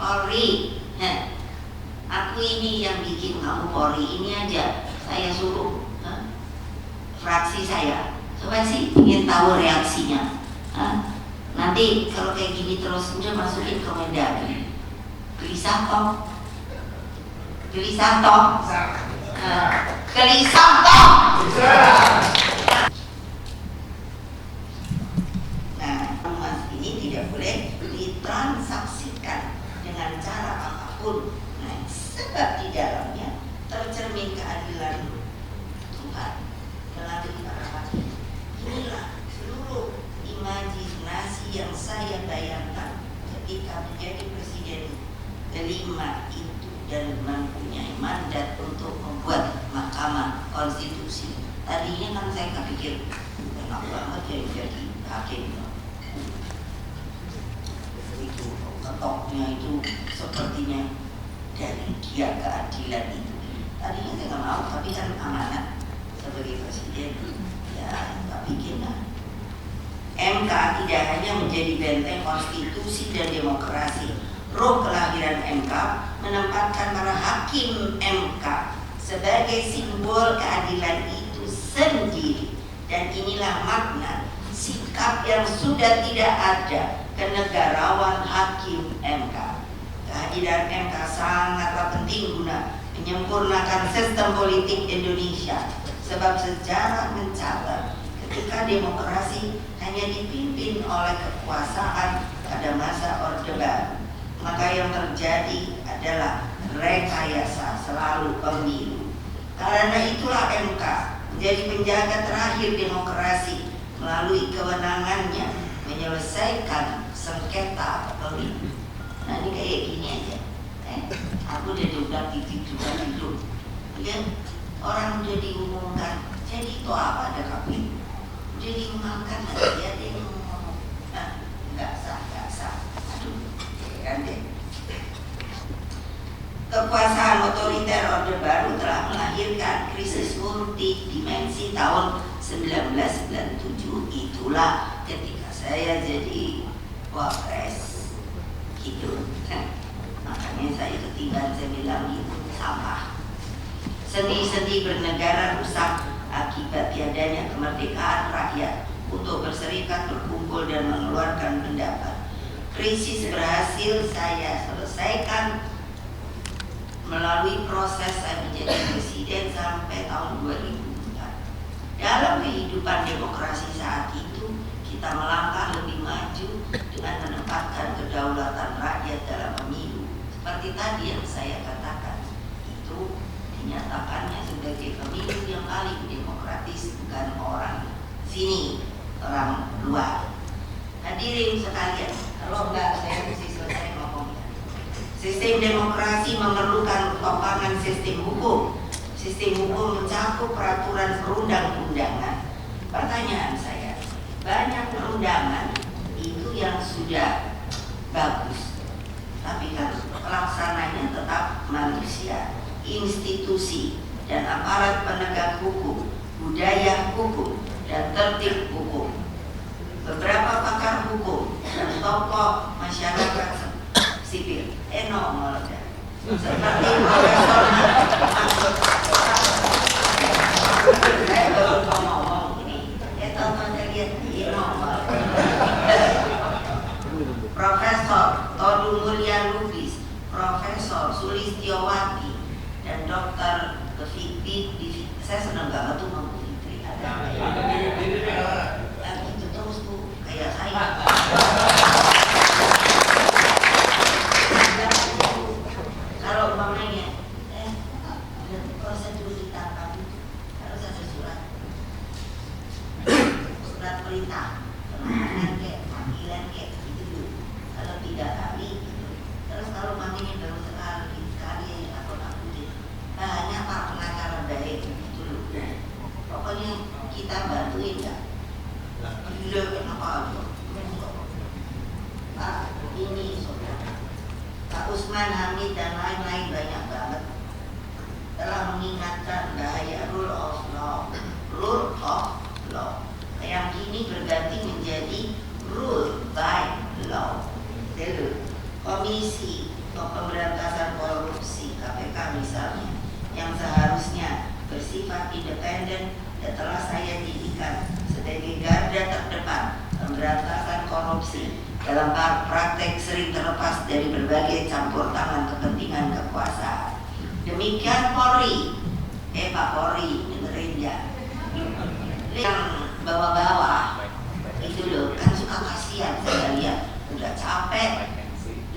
Polri. Aku ini yang bikin kamu Polri ini aja. Saya suruh fraksi saya. Coba sih ingin tahu reaksinya. Nanti kalau kayak gini terus udah masukin ke Mendagri. Gelisah toh. Gelisah toh. Gelisah toh. Nah, emas ini tidak boleh ditransaksikan dengan cara apapun. Nah, sebab di dalamnya tercermin keadilan Tuhan melalui para hakim. Inilah seluruh imajinasi yang saya bayangkan ketika menjadi presiden kelima itu dan mempunyai mandat untuk membuat Mahkamah Konstitusi. Tadinya kan saya kepikir enak banget ya jadi hakim. Itu ketoknya itu sepertinya dari dia keadilan itu. Tadinya saya nggak mau, tapi kan amanat sebagai presiden. Ya, nggak bikin lah. MK tidak hanya menjadi benteng konstitusi dan demokrasi. Roh kelahiran MK menempatkan para hakim MK sebagai simbol keadilan itu sendiri. Dan inilah makna sikap yang sudah tidak ada kenegarawan hakim MK. Kehadiran MK sangatlah penting guna menyempurnakan sistem politik Indonesia. Sebab sejarah mencatat ketika demokrasi hanya dipimpin oleh kekuasaan pada masa Orde Baru, maka yang terjadi adalah rekayasa selalu pemilu. Karena itulah MK menjadi penjaga terakhir demokrasi melalui kewenangannya menyelesaikan sengketa pemilu. Nah ini kayak gini aja. Aku udah diundang titik juga hidup. Lihat orang udah diumumkan. Jadi itu apa ada KPU? Udah diumumkan aja ada yang ngomong. Nggak sah. Aduh, kan deh. Kekuasaan otoriter Orde Baru telah melahirkan krisis multidimensi tahun 1997. Itulah ketika saya jadi wapres gitu. Makanya saya ketiban, saya bilang itu sampah. Sendi-sendi bernegara rusak akibat tiadanya kemerdekaan rakyat untuk berserikat, berkumpul dan mengeluarkan pendapat. Krisis berhasil saya selesaikan melalui proses saya menjadi presiden sampai tahun 2004. Dalam kehidupan demokrasi saat itu, kita melangkah lebih maju dengan menempatkan kedaulatan rakyat dalam pemilu. Seperti tadi yang saya katakan, itu dinyatakannya sebagai pemilu yang paling demokratis, bukan orang sini, orang luar. Hadirin sekalian, kalau enggak saya mesti selesai ngomongnya. Sistem demokrasi memerlukan topangan sistem hukum. Sistem hukum mencakup peraturan perundang-undangan. Pertanyaan saya, banyak perundangan itu yang sudah bagus, tapi kan pelaksananya tetap manusia, institusi, dan aparat penegak hukum, budaya hukum, dan tertib hukum. Beberapa pakar hukum dan tokoh masyarakat sipil nongol seperti Profesor saya baru ngomong ini teman-teman lihat ini nongol Profesor Todu Mulya Lubis, Profesor Sulistiowati, dan Dr. Fitri. Saya senang banget tuh ngomong Fitri. Ada itu terus tuh kayak saya. Kalau umpamanya prosedur ditangkap itu harus ada surat perintah penahanan panggilan gitu. Kalau 3 kali gitu. Terus kalau umpamanya baru sekali atau nakutin banyak pak pengacara baik gitu loh. Pokoknya kita bantuin ya. Gila kenapa aja Pak ini saudara Pak Usman Hamid dan lain-lain banyak banget telah mengingatkan bahaya rule of law yang kini berganti menjadi rule by law. Komisi pemberantasan korupsi KPK misalnya, yang seharusnya bersifat independen, dan telah saya jadikan sebagai garda terdepan pemberantasan korupsi dalam praktek sering terlepas dari berbagai campur tangan kepentingan kekuasaan. Demikian Polri, Pak Polri, dengerin ya, yang bawa-bawa itu loh, kan suka kasihan saya lihat, udah capek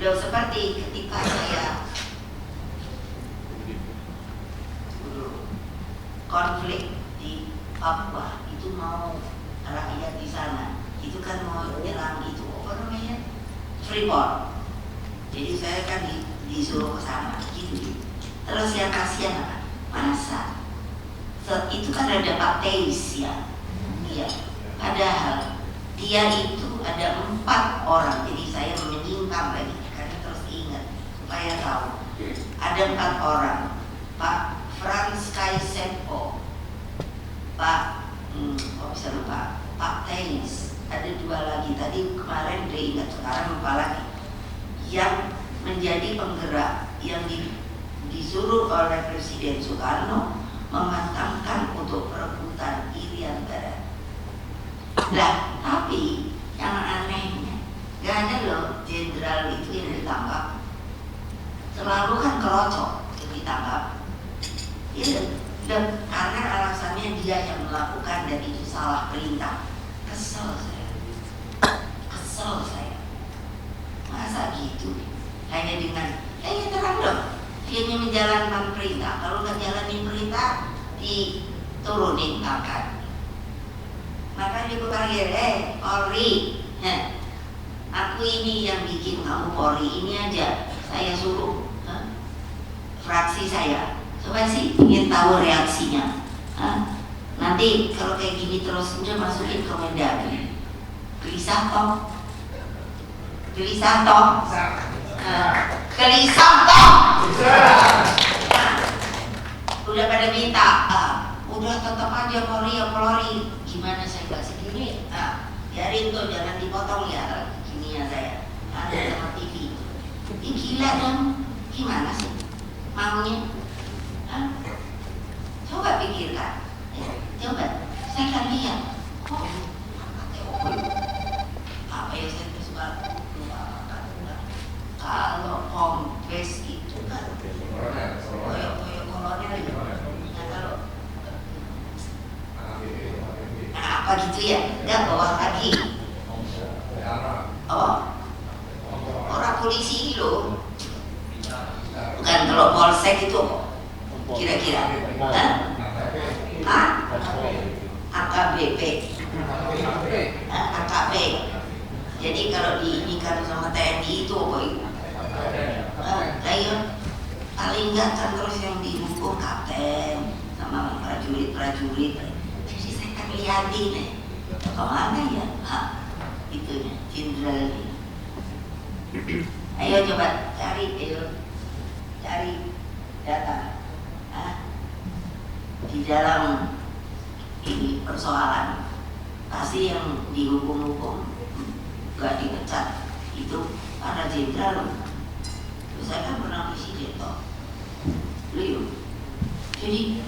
loh, seperti ketika saya konflik di Papua, itu mau rakyat di sana, itu kan mau nyerang itu apa namanya, Freeport. Jadi saya kan disuruh ke sana, gitu. Terus yang kasihan apa? Masa itu kan ada Pak Teis ya, iya. Padahal dia itu ada 4 orang, jadi saya menyingkap lagi karena terus ingat supaya tahu. Ada 4 orang, Pak Frans Kaisepo, Pak bisa lupa, Pak Teis, ada 2 lagi tadi kemarin udah ingat, sekarang lupa lagi, yang menjadi penggerak yang disuruh oleh Presiden Soekarno mematangkan untuk perebutan Irian Barat. Nah, tapi yang anehnya gak ada loh jenderal itu yang ditangkap. Selalu kan kerocok yang ditangkap. Iya, karena alasannya dia yang melakukan dan itu salah perintah. Kesel saya. Masa gitu? Hanya dengan terang dong, dia menjalankan perintah. Kalau nggak jalanin perintah, diturunin pangkat. Makanya gue panggil, Polri, aku ini yang bikin kamu Polri, ini aja saya suruh fraksi saya. Coba sih ingin tahu reaksinya. Nanti kalau kayak gini terus udah masukin ke Mendagri. Gelisah toh. Udah pada minta, udah tetap aja Polri. Gimana saya nggak segini? Biarin tuh, jangan dipotong ya gini ya saya. Ada sama TV. Gila dong. Gimana sih maunya? Coba pikirkan. Coba. Saya kan lihat. Apa ya saya suka kalau kompes itu kan koyok kolonel itu. Nah kalau apa gitu ya? Enggak bawa lagi. Orang polisi loh. Bukan kalau polsek itu kira-kira. AKBP. AKB. Jadi kalau diinikan sama TNI itu apa itu? Paling enggak kan terus yang dihukum kapten sama prajurit. Jadi saya kan lihatin kemana ya? Itunya, jenderalnya. Ayo coba cari data. Di dalam ini persoalan pasti yang dihukum gak dipecat itu para jenderal. Terus saya kan pernah presiden toh, beliau. Jadi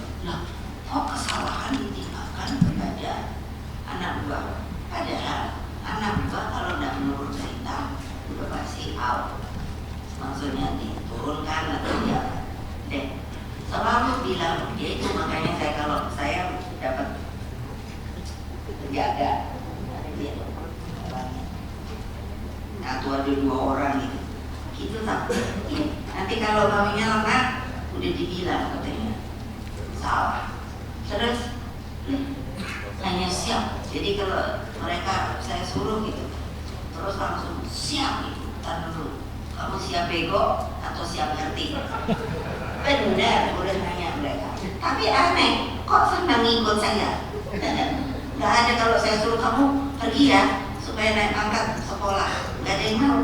kok kesalahan ditinggalkan kepada anak buah? Padahal anak buah kalau tidak menurut perintah udah pasti out. Maksudnya diturunkan atau dia selalu bilang dia itu. Makanya saya kalau saya dapat penjaga atau ada 2 orang gitu tapi nanti kalau maminya lengah udah dibilang katanya salah, terus hanya siap. Jadi kalau mereka saya suruh gitu terus langsung siap gitu. Tar dulu, kamu siap bego atau siap ngerti? Benar, boleh nanya mereka. Tapi aneh, kok senang ikut saya? Gak ada kalau saya suruh kamu pergi ya supaya naik pangkat sekolah, gak ada yang mau.